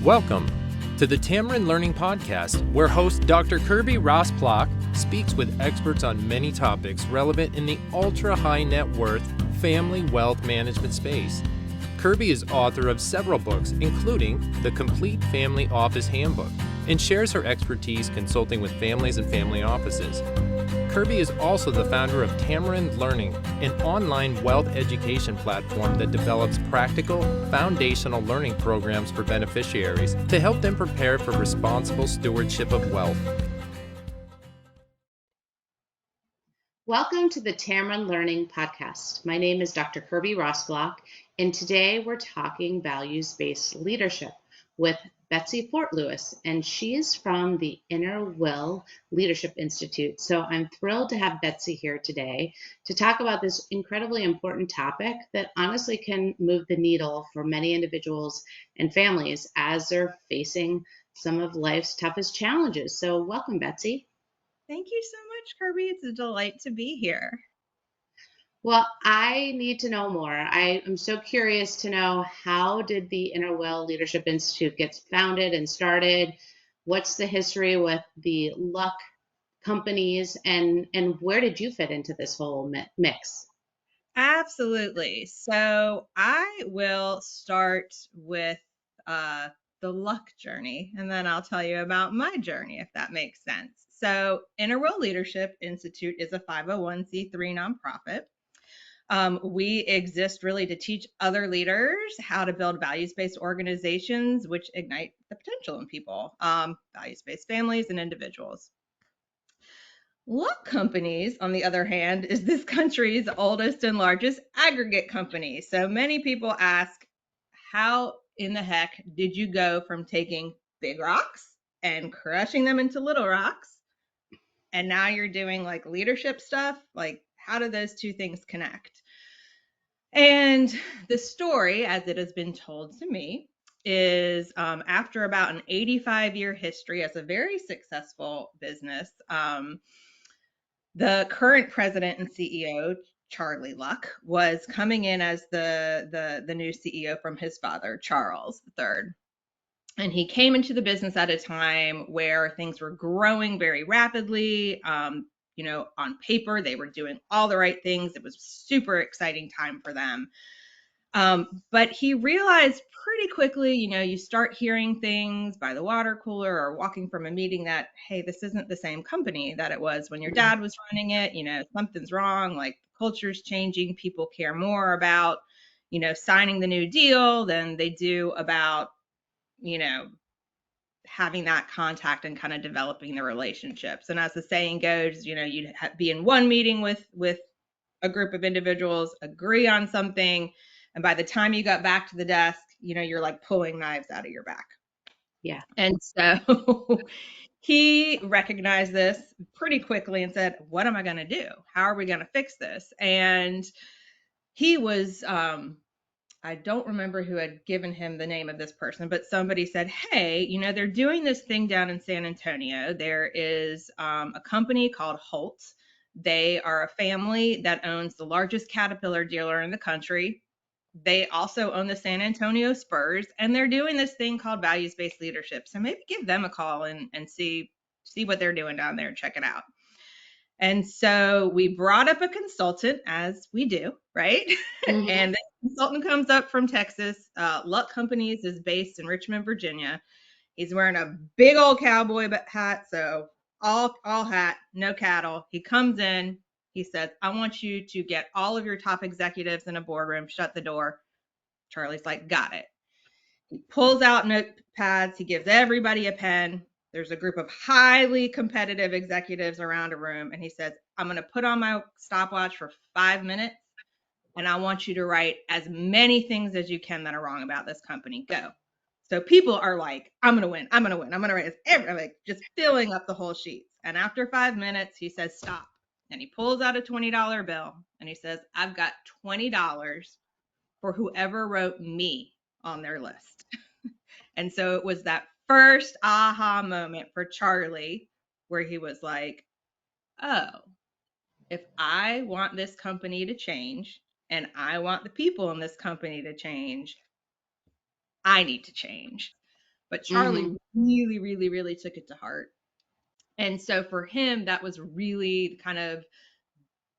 Welcome to the Tamarind Learning Podcast, where host Dr. Kirby Rosplock speaks with experts on many topics relevant in the ultra-high net worth family wealth management space. Kirby is author of several books, including The Complete Family Office Handbook, and shares her expertise consulting with families and family offices. Kirby is also the founder of Tamarind Learning, an online wealth education platform that develops practical, foundational learning programs for beneficiaries to help them prepare for responsible stewardship of wealth. Welcome to the Tamarind Learning Podcast. My name is Dr. Kirby Rosplock, and today we're talking values-based leadership with Betsey Fortlouis, and she is from the Innerwill Leadership Institute. So I'm thrilled to have Betsey here today to talk about this incredibly important topic that honestly can move the needle for many individuals and families as they're facing some of life's toughest challenges. So welcome, Betsey. Thank you so much, Kirby. It's a delight to be here. Well, I need to know more. I am so curious to know, how did the Innerwill Leadership Institute get founded and started? What's the history with the luck companies, and where did you fit into this whole mix? Absolutely. So I will start with the luck journey, and then I'll tell you about my journey, if that makes sense. So Innerwill Leadership Institute is a 501c3 nonprofit. We exist really to teach other leaders how to build values-based organizations, which ignite the potential in people, values-based families and individuals. Luck Companies, on the other hand, is this country's oldest and largest aggregate company. So many people ask, how in the heck did you go from taking big rocks and crushing them into little rocks, and now you're doing like leadership stuff? Like, how do those two things connect? And the story, as it has been told to me, is after about an 85-year history as a very successful business, the current president and CEO, Charlie Luck, was coming in as the new CEO from his father, Charles III. And he came into the business at a time where things were growing very rapidly. On paper, they were doing all the right things. It was a super exciting time for them. But he realized pretty quickly, you start hearing things by the water cooler or walking from a meeting that, hey, this isn't the same company that it was when your dad was running it. Something's wrong. Like, culture's changing. People care more about, signing the new deal than they do about, having that contact and kind of developing the relationships. And as the saying goes, you'd be in one meeting with a group of individuals, agree on something, and by the time you got back to the desk, you're like pulling knives out of your back. Yeah. And so he recognized this pretty quickly and said, what am I going to do? How are we going to fix this? And he was, I don't remember who had given him the name of this person, but somebody said, hey, they're doing this thing down in San Antonio. There is a company called Holt. They are a family that owns the largest Caterpillar dealer in the country. They also own the San Antonio Spurs, and they're doing this thing called values-based leadership. So maybe give them a call and see what they're doing down there and check it out. And so we brought up a consultant, as we do, right? Mm-hmm. And the consultant comes up from Texas. Luck Companies is based in Richmond, Virginia. He's wearing a big old cowboy hat, so all hat, no cattle. He comes in. He says, I want you to get all of your top executives in a boardroom, shut the door. Charlie's like, got it. He pulls out notepads. He gives everybody a pen. There's a group of highly competitive executives around a room, and he says, I'm going to put on my stopwatch for 5 minutes, and I want you to write as many things as you can that are wrong about this company. Go. So people are like, I'm going to win. I'm going to win. I'm going to write everything, like just filling up the whole sheets. And after 5 minutes, he says, stop. And he pulls out a $20 bill, and he says, I've got $20 for whoever wrote me on their list. And so it was that first aha moment for Charlie where he was like, oh, if I want this company to change and I want the people in this company to change, I need to change. but Charlie really, really, really took it to heart. And so for him, that was really kind of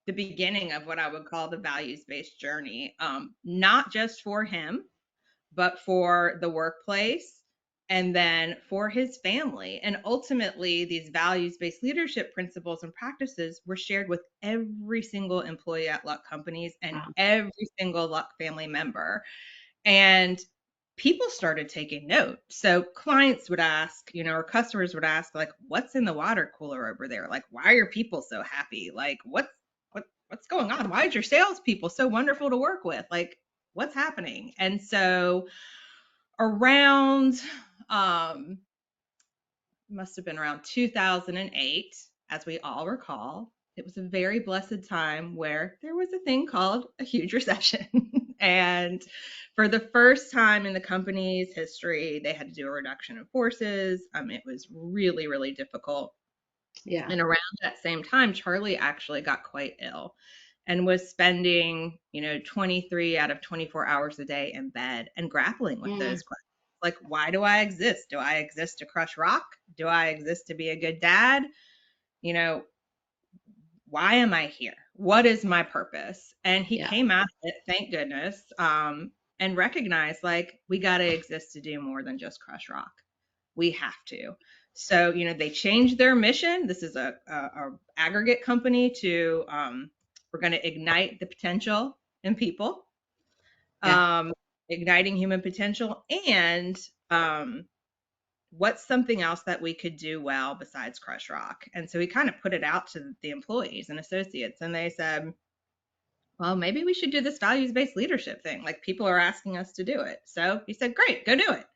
the beginning of what I would call the values-based journey, not just for him, but for the workplace and then for his family. And ultimately, these values-based leadership principles and practices were shared with every single employee at Luck Companies and every single Luck family member. And people started taking note. So clients would ask, or customers would ask, like, what's in the water cooler over there? Like, why are people so happy? Like, what's going on? Why is your salespeople so wonderful to work with? Like, what's happening? And so around, must have been around 2008, as we all recall, it was a very blessed time where there was a thing called a huge recession. And for the first time in the company's history, they had to do a reduction in forces. It was really, really difficult. Yeah. And around that same time, Charlie actually got quite ill and was spending, 23 out of 24 hours a day in bed and grappling with those questions. Like, why do I exist? Do I exist to crush rock? Do I exist to be a good dad? Why am I here? What is my purpose? And he came out of it, thank goodness, and recognized, like, we got to exist to do more than just crush rock. We have to. So, they changed their mission. This is a aggregate company to, we're going to ignite the potential in people, igniting human potential, and what's something else that we could do well besides crush rock? And so he kind of put it out to the employees and associates, and they said, well, maybe we should do this values-based leadership thing. Like, people are asking us to do it. So he said, great, go do it.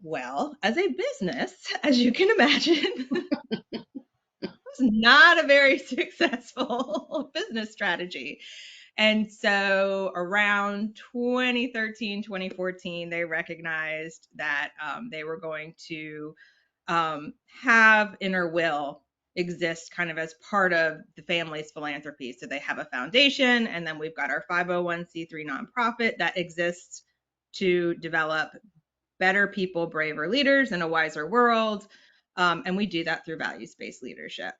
Well, as a business, as you can imagine, it was not a very successful business strategy. And so around 2013, 2014, they recognized that they were going to have Innerwill exist kind of as part of the family's philanthropy. So they have a foundation, and then we've got our 501c3 nonprofit that exists to develop better people, braver leaders in a wiser world. And we do that through values-based leadership.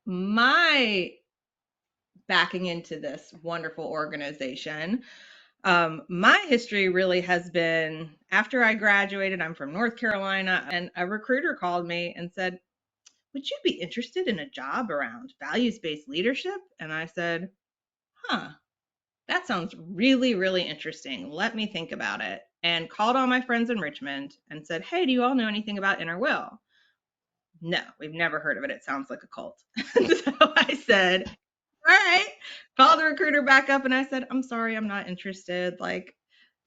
My backing into this wonderful organization, my history really has been, after I graduated, I'm from North Carolina, and a recruiter called me and said, would you be interested in a job around values-based leadership? And I said, that sounds really, really interesting. Let me think about it. And called all my friends in Richmond and said, hey, do you all know anything about Innerwill? No, we've never heard of it. It sounds like a cult. So I said, all right, called the recruiter back up and I said, I'm sorry, I'm not interested. Like,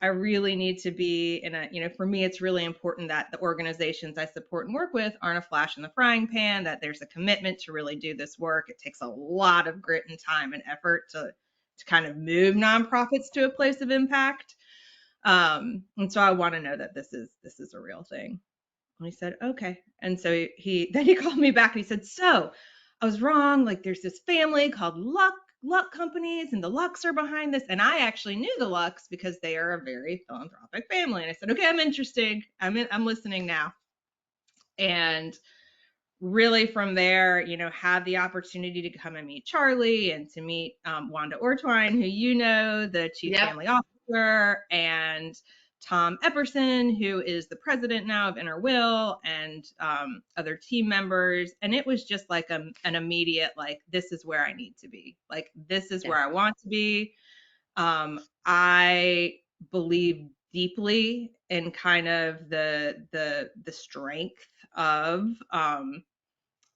I really need to be in a, for me, it's really important that the organizations I support and work with aren't a flash in the frying pan, that there's a commitment to really do this work. It takes a lot of grit and time and effort to kind of move nonprofits to a place of impact. And so I want to know that this is a real thing. And he said, okay. And so he called me back and he said, so I was wrong. Like, there's this family called Luck Companies, and the Lucks are behind this. And I actually knew the Lucks because they are a very philanthropic family. And I said, okay, I'm interested. I'm listening now. And really from there, had the opportunity to come and meet Charlie and to meet Wanda Ortwine, who the chief family officer, and Tom Epperson, who is the president now of Innerwill, and other team members. And it was just like an immediate, like, this is where I need to be. Like, this is where I want to be. I believe deeply in kind of the strength of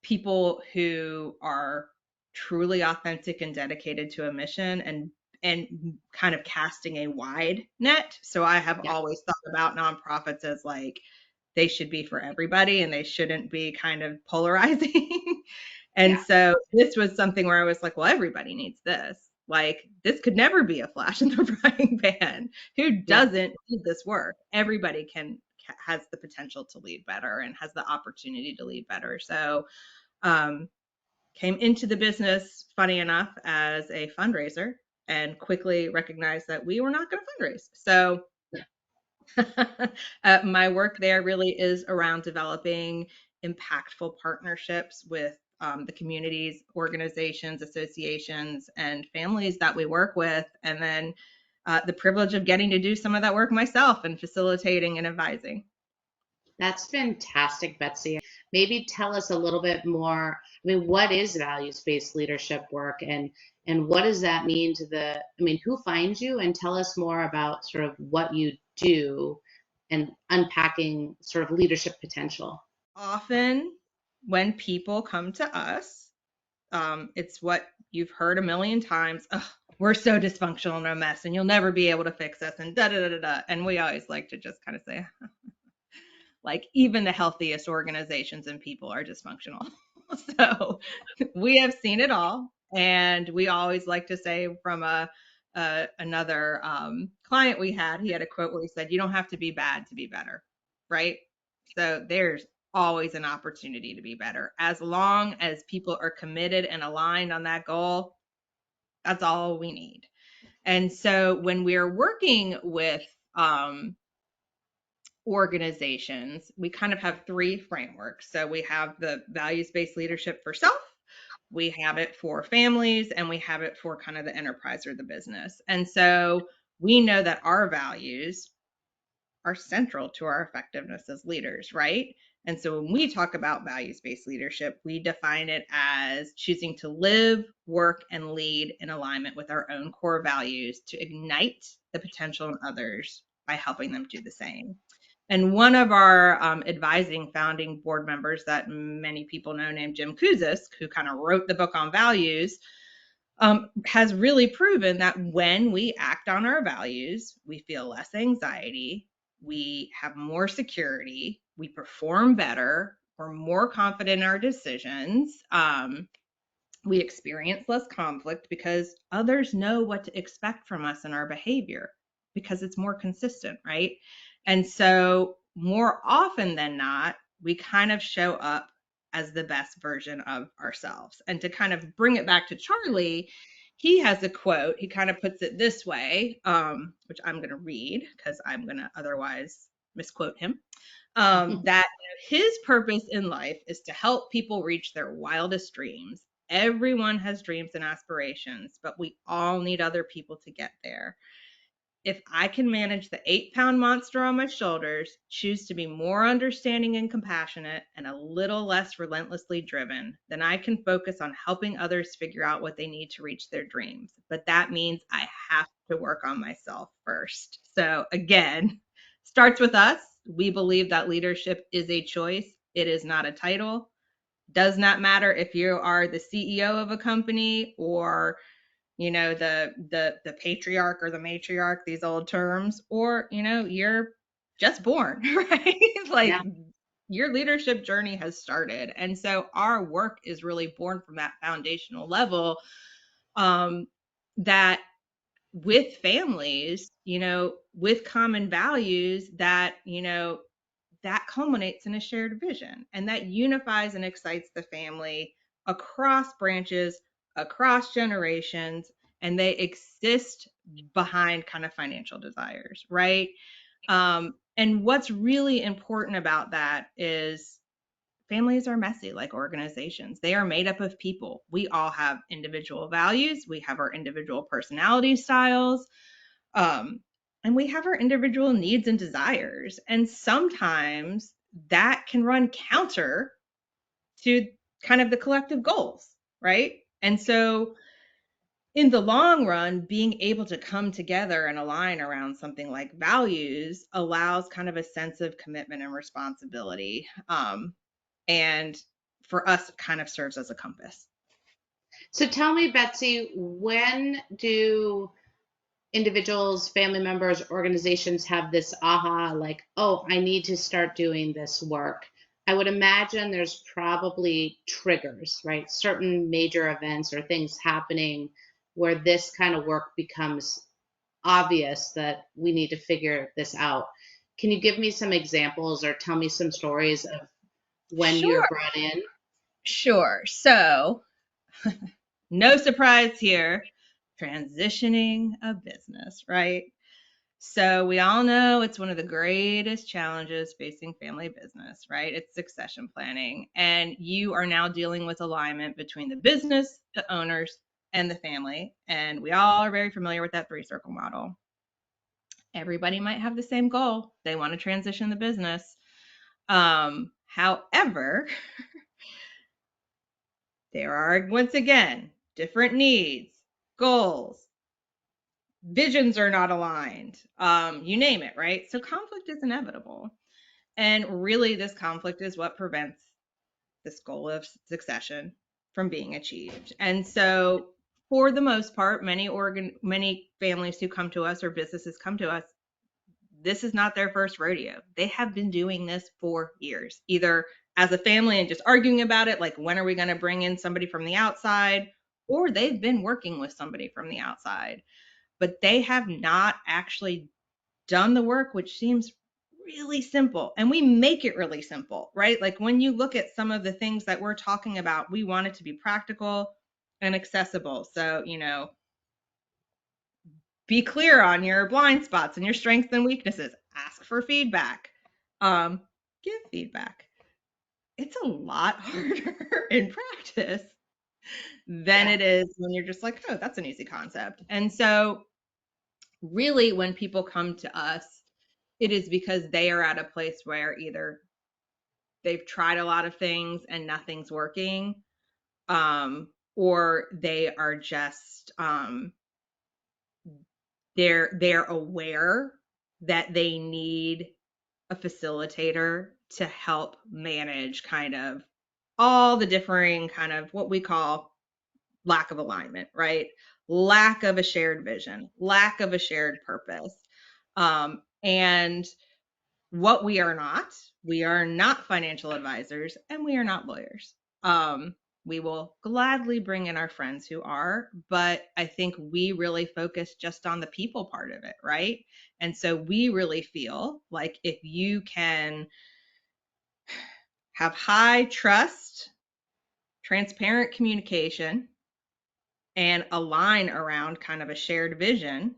people who are truly authentic and dedicated to a mission, and kind of casting a wide net. So I have always thought about nonprofits as like, they should be for everybody and they shouldn't be kind of polarizing. And so this was something where I was like, well, everybody needs this. Like, this could never be a flash in the frying pan. Who doesn't need this work? Everybody has the potential to lead better and has the opportunity to lead better. So came into the business, funny enough, as a fundraiser, and quickly recognized that we were not going to fundraise. So My work there really is around developing impactful partnerships with the communities, organizations, associations, and families that we work with. And then the privilege of getting to do some of that work myself and facilitating and advising. That's fantastic, Betsy. Maybe tell us a little bit more. I mean, what is values-based leadership work and what does that mean to who finds you? And tell us more about sort of what you do and unpacking sort of leadership potential. Often when people come to us, it's what you've heard a million times. "Ugh, we're so dysfunctional and a mess, and you'll never be able to fix us," and da da da da. And we always like to just kind of say, like, even the healthiest organizations and people are dysfunctional. So we have seen it all, and we always like to say from another client we had, he had a quote where he said, "You don't have to be bad to be better," right? So there's always an opportunity to be better. As long as people are committed and aligned on that goal, that's all we need. And so when we're working with organizations, we kind of have three frameworks. So we have the values-based leadership for self, we have it for families, and we have it for kind of the enterprise or the business. And so we know that our values are central to our effectiveness as leaders, right? And so when we talk about values-based leadership, we define it as choosing to live, work, and lead in alignment with our own core values to ignite the potential in others by helping them do the same. And one of our advising founding board members that many people know, named Jim Kouzis, who kind of wrote the book on values, has really proven that when we act on our values, we feel less anxiety, we have more security, we perform better, we're more confident in our decisions, we experience less conflict because others know what to expect from us in our behavior because it's more consistent, right? And so more often than not, we kind of show up as the best version of ourselves. And to kind of bring it back to Charlie, he has a quote. He kind of puts it this way, which I'm going to read because I'm going to otherwise misquote him. That his purpose in life is to help people reach their wildest dreams. Everyone has dreams and aspirations, but we all need other people to get there. If I can manage the 8-pound monster on my shoulders, choose to be more understanding and compassionate, and a little less relentlessly driven, then I can focus on helping others figure out what they need to reach their dreams. But that means I have to work on myself first. So again, starts with us. We believe that leadership is a choice. It is not a title. Does not matter if you are the CEO of a company or the patriarch or the matriarch, these old terms, or you're just born, right? Like Yeah. your leadership journey has started. And so our work is really born from that foundational level, that with families, with common values that that culminates in a shared vision, and that unifies and excites the family across branches, across generations, and they exist behind kind of financial desires, right? And what's really important about that is families are messy like organizations. They are made up of people. We all have individual values, we have our individual personality styles, and we have our individual needs and desires. And sometimes that can run counter to kind of the collective goals, right? And so in the long run, being able to come together and align around something like values allows kind of a sense of commitment and responsibility. And for us, it kind of serves as a compass. So tell me, Betsy, when do individuals, family members, organizations have this aha, like, oh, I need to start doing this work? I would imagine there's probably triggers, right? Certain major events or things happening where this kind of work becomes obvious that we need to figure this out. Can you give me some examples or tell me some stories of when you were Sure. brought in? Sure. So, no surprise here, transitioning a business, right? So we all know it's one of the greatest challenges facing family business, right? It's succession planning. And you are now dealing with alignment between the business, the owners, and the family. And we all are very familiar with that 3-circle model. Everybody might have the same goal. They want to transition the business. However, there are, once again, different needs, goals, visions are not aligned, you name it, right? So conflict is inevitable. And really, this conflict is what prevents this goal of succession from being achieved. And so, for the most part, many families who come to us or businesses come to us, this is not their first rodeo. They have been doing this for years, either as a family and just arguing about it, like when are we going to bring in somebody from the outside, or they've been working with somebody from the outside, but they have not actually done the work, which seems really simple. And we make it really simple, right? Like when you look at some of the things that we're talking about, we want it to be practical and accessible. So, be clear on your blind spots and your strengths and weaknesses. Ask for feedback. Give feedback. It's a lot harder in practice than it is when you're just like, oh, that's an easy concept. And so really when people come to us, it is because they are at a place where either they've tried a lot of things and nothing's working, or they are just they're aware that they need a facilitator to help manage kind of all the differing kind of what we call lack of alignment, right? Lack of a shared vision, lack of a shared purpose. And what we are not financial advisors and we are not lawyers. We will gladly bring in our friends who are, but I think we really focus just on the people part of it, right? And so we really feel like if you can have high trust, transparent communication, and align around kind of a shared vision,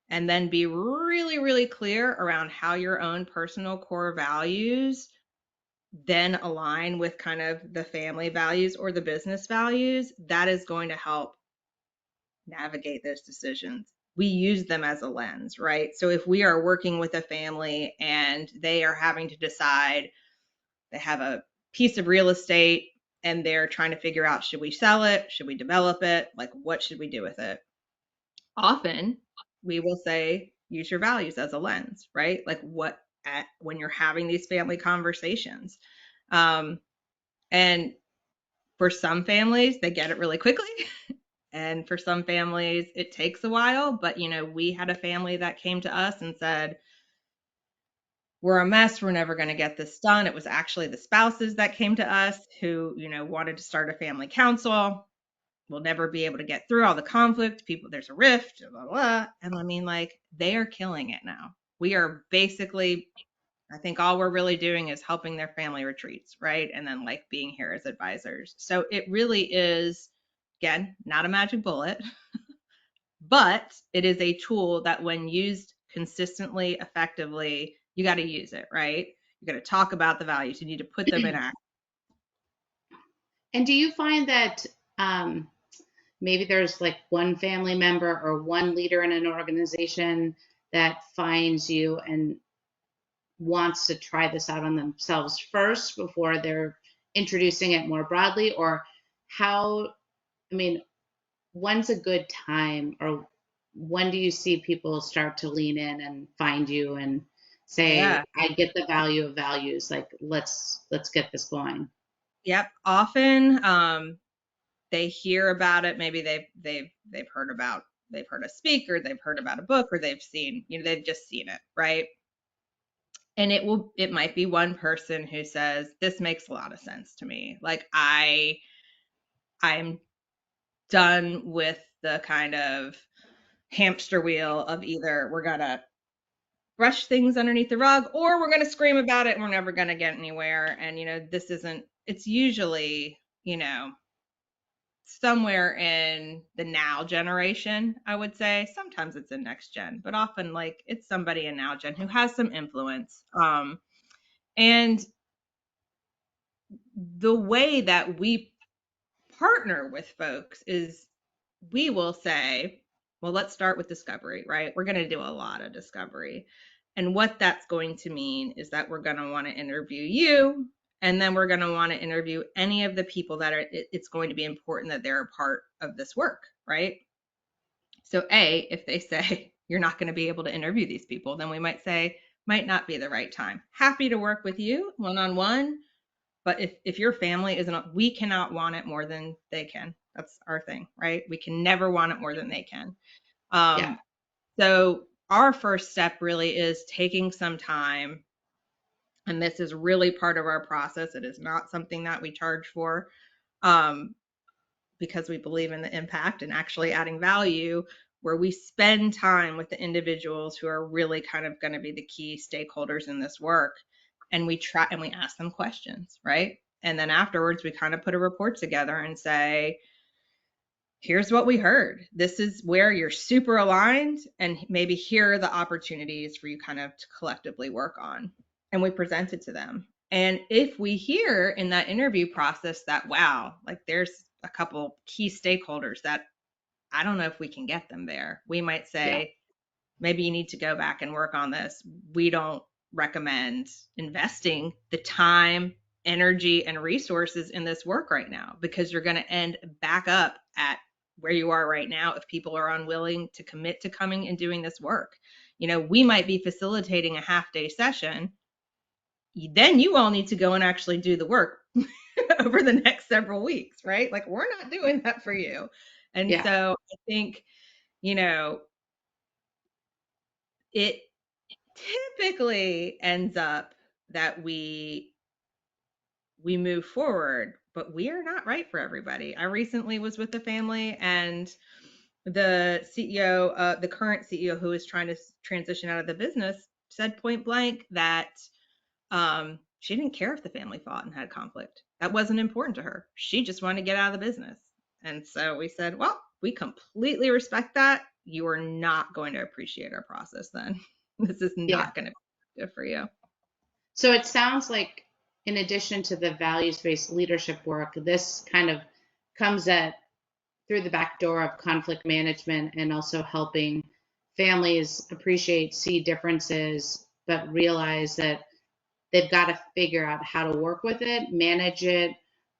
and then be really, really clear around how your own personal core values then align with kind of the family values or the business values, that is going to help navigate those decisions. We use them as a lens, right? So if we are working with a family and they are having to decide, they have a piece of real estate and they're trying to figure out, should we sell it? Should we develop it? Like, what should we do with it? Often we will say, use your values as a lens, right? Like when you're having these family conversations. And for some families, they get it really quickly. And for some families, it takes a while. But, we had a family that came to us and said, we're a mess. We're never going to get this done. It was actually the spouses that came to us who, wanted to start a family council. We'll never be able to get through all the conflict. There's a rift, blah, blah, blah. And I mean, like, they are killing it now. We are basically, I think all we're really doing is helping their family retreats, right? And then like being here as advisors. So it really is, again, not a magic bullet, but it is a tool that when used consistently, effectively, you got to use it, right? You got to talk about the values. You need to put them in action. And do you find that maybe there's like one family member or one leader in an organization that finds you and wants to try this out on themselves first before they're introducing it more broadly? Or when's a good time, or when do you see people start to lean in and find you and say, I get the value of values, like let's get this going? Yep. Often they hear about it. Maybe they've heard a speaker, they've heard about a book, or they've seen, they've just seen it, right? And it might be one person who says, this makes a lot of sense to me. Like I'm done with the kind of hamster wheel of either we're gonna brush things underneath the rug or we're gonna scream about it and we're never gonna get anywhere. And it's usually, somewhere in the now generation, I would say. Sometimes it's in next gen, but often like it's somebody in now gen who has some influence. And the way that we partner with folks is we will say, well, let's start with discovery, right? We're going to do a lot of discovery. And what that's going to mean is that we're going to want to interview you, and then we're going to want to interview any of the people that it's going to be important that they're a part of this work, right? So if they say you're not going to be able to interview these people, then we might say, might not be the right time. Happy to work with you one-on-one, but if your family isn't, we cannot want it more than they can. That's our thing, right? We can never want it more than they can. So our first step really is taking some time, and this is really part of our process. It is not something that we charge for, because we believe in the impact and actually adding value, where we spend time with the individuals who are really kind of going to be the key stakeholders in this work. And we try and we ask them questions, right? And then afterwards, we kind of put a report together and say, here's what we heard. This is where you're super aligned, and maybe here are the opportunities for you kind of to collectively work on. And we present it to them. And if we hear in that interview process that, wow, like there's a couple key stakeholders that I don't know if we can get them there, we might say, maybe you need to go back and work on this. We don't recommend investing the time, energy, and resources in this work right now, because you're going to end back up at where you are right now if people are unwilling to commit to coming and doing this work. You know, we might be facilitating a half-day session. Then you all need to go and actually do the work over the next several weeks, right? Like, we're not doing that for you. And so I think, you know, it typically ends up that we move forward, but we are not right for everybody. I recently was with a family, and the CEO, the current CEO who is trying to transition out of the business, said point blank that she didn't care if the family fought and had conflict. That wasn't important to her. She just wanted to get out of the business. And so we said, well, we completely respect that. You are not going to appreciate our process then. This is not going to be good for you. So it sounds like, in addition to the values-based leadership work, this kind of comes through the back door of conflict management, and also helping families appreciate, see differences, but realize that they've got to figure out how to work with it, manage it,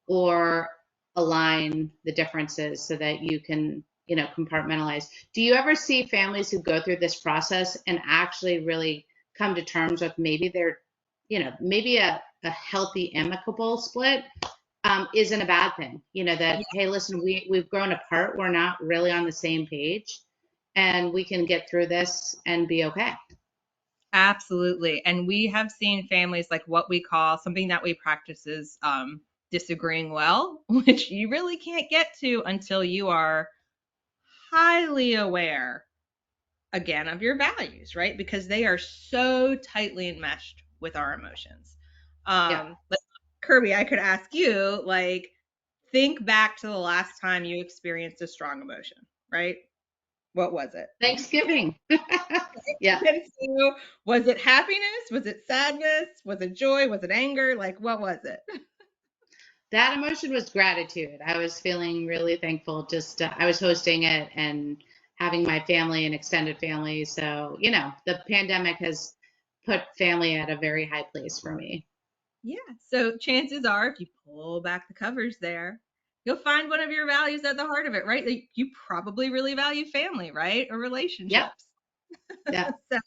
or align the differences so that you can, compartmentalize. Do you ever see families who go through this process and actually really come to terms with maybe they're, maybe a healthy, amicable split isn't a bad thing? That, hey, listen, we've grown apart. We're not really on the same page, and we can get through this and be okay. Absolutely. And we have seen families, like what we call, something that we practice is disagreeing well, which you really can't get to until you are highly aware, again, of your values, right? Because they are so tightly enmeshed with our emotions. Like, Kirby, I could ask you, like, think back to the last time you experienced a strong emotion, right? What was it? Thanksgiving. Yeah. So, was it happiness? Was it sadness? Was it joy? Was it anger? Like, what was it? That emotion was gratitude. I was feeling really thankful. Just I was hosting it and having my family and extended family. So, the pandemic has put family at a very high place for me. Yeah. So chances are, if you pull back the covers there, you'll find one of your values at the heart of it, right? Like, you probably really value family, right? Or relationships. Yeah. So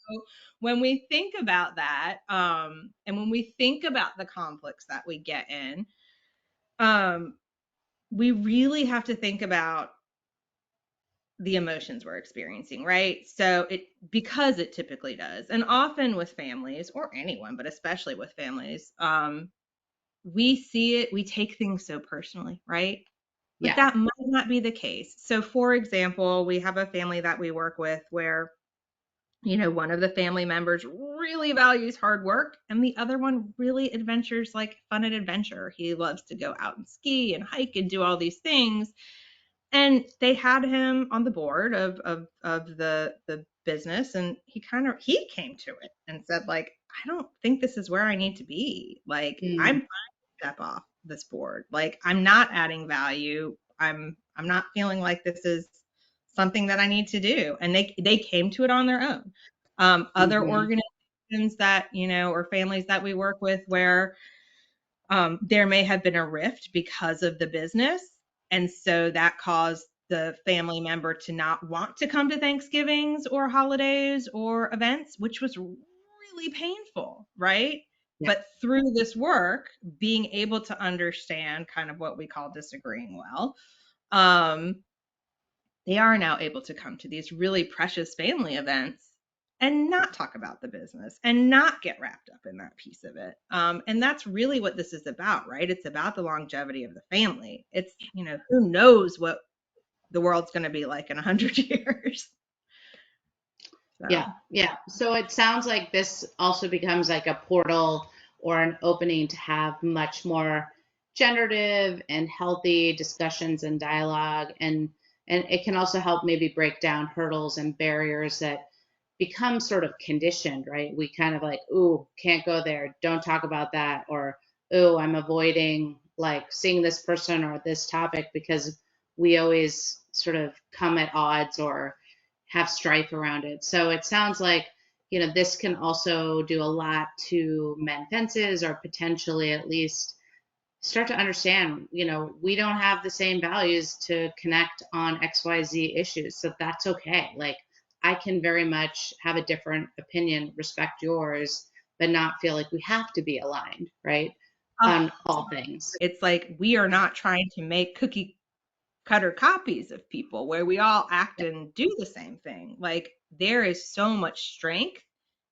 when we think about that, and when we think about the conflicts that we get in, we really have to think about the emotions we're experiencing, right? So because it typically does, and often with families, or anyone, but especially with families, we see it, we take things so personally, right? But that might not be the case. So for example, we have a family that we work with where, one of the family members really values hard work, and the other one really adventures, like fun and adventure. He loves to go out and ski and hike and do all these things. And they had him on the board of the business, and he came to it and said, like, I don't think this is where I need to be. Like, I'm Mm, fine to step off this board. Like, I'm not adding value. I'm not feeling like this is something that I need to do. And they came to it on their own. Other mhm. organizations that, or families that we work with where there may have been a rift because of the business. And so that caused the family member to not want to come to Thanksgivings or holidays or events, which was really painful, right? Yeah. But through this work, being able to understand kind of what we call disagreeing well, um, they are now able to come to these really precious family events and not talk about the business and not get wrapped up in that piece of it. And that's really what this is about, right? It's about the longevity of the family. It's, who knows what the world's going to be like in 100 years. Yeah, So, yeah. So it sounds like this also becomes like a portal or an opening to have much more generative and healthy discussions and dialogue, and it can also help maybe break down hurdles and barriers that become sort of conditioned, right? We kind of like, ooh, can't go there, don't talk about that, or ooh, I'm avoiding like seeing this person or this topic because we always sort of come at odds or have strife around it. So it sounds like, this can also do a lot to mend fences or potentially at least start to understand, we don't have the same values to connect on XYZ issues. So that's okay. Like, I can very much have a different opinion, respect yours, but not feel like we have to be aligned, right? oh, On all things. it's like we are not trying to make cookie cutter copies of people where we all act and do the same thing. Like, there is so much strength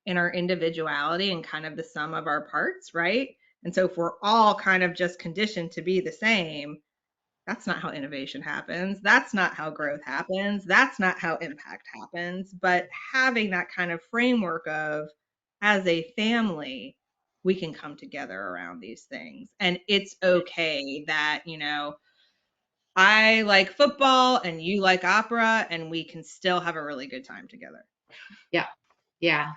in our individuality and kind of the sum of our parts, right? And so if we're all kind of just conditioned to be the same, that's not how innovation happens. That's not how growth happens. That's not how impact happens. But having that kind of framework of, as a family, we can come together around these things. And it's okay that, I like football and you like opera, and we can still have a really good time together. Yeah. Yeah.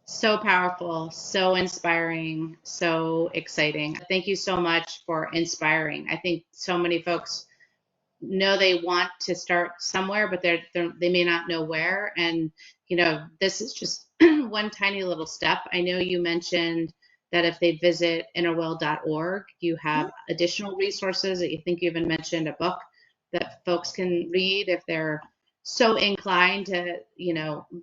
So powerful, so inspiring, so exciting. Thank you so much for inspiring. I think so many folks know they want to start somewhere, but they may not know where. And, this is just one tiny little step. I know you mentioned that if they visit innerwill.org, you have additional resources that you think you even mentioned a book that folks can read if they're so inclined to,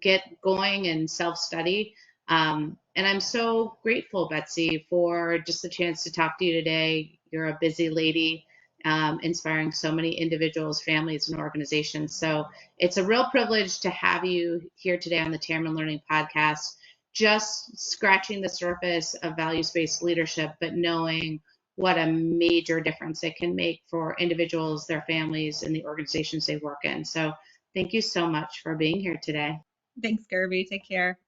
get going and self-study. And I'm so grateful, Betsey, for just the chance to talk to you today. You're a busy lady, inspiring so many individuals, families, and organizations. So it's a real privilege to have you here today on the Tamarind Learning Podcast, just scratching the surface of values-based leadership, but knowing what a major difference it can make for individuals, their families, and the organizations they work in. So thank you so much for being here today. Thanks, Kirby. Take care.